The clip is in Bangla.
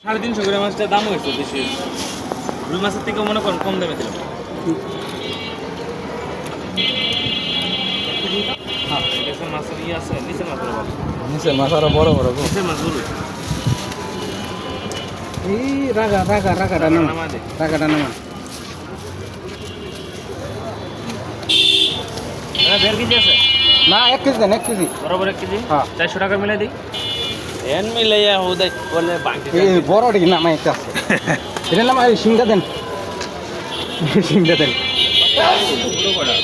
350 করে মাছটার দাম হয়েছে বেশি। রুই মাছের থেকে মনে করেন কম দামে দিলাম। হ্যাঁ, দেখছেন মাছের ইয়ে আছে, নিচের মাছ বড়। নিচের মাছ আরো বড় বড় গো। নিচের মাছ বড়। এই রাগাটা নামা, নামা দে। রাগাটা নামা। এটা 1.5 কেজি আছে। না 1 কেজি দেন, 1 কেজি। বরাবর 1 কেজি। হ্যাঁ। 400 টাকা মিলাই দিই। এন মিলাইয়া ওদের বলে বাকি। এই বড়টি নামা একটা আছে। এটা নামা, এই শিংটা দেন, শিংটা দেন। পুরো কটা।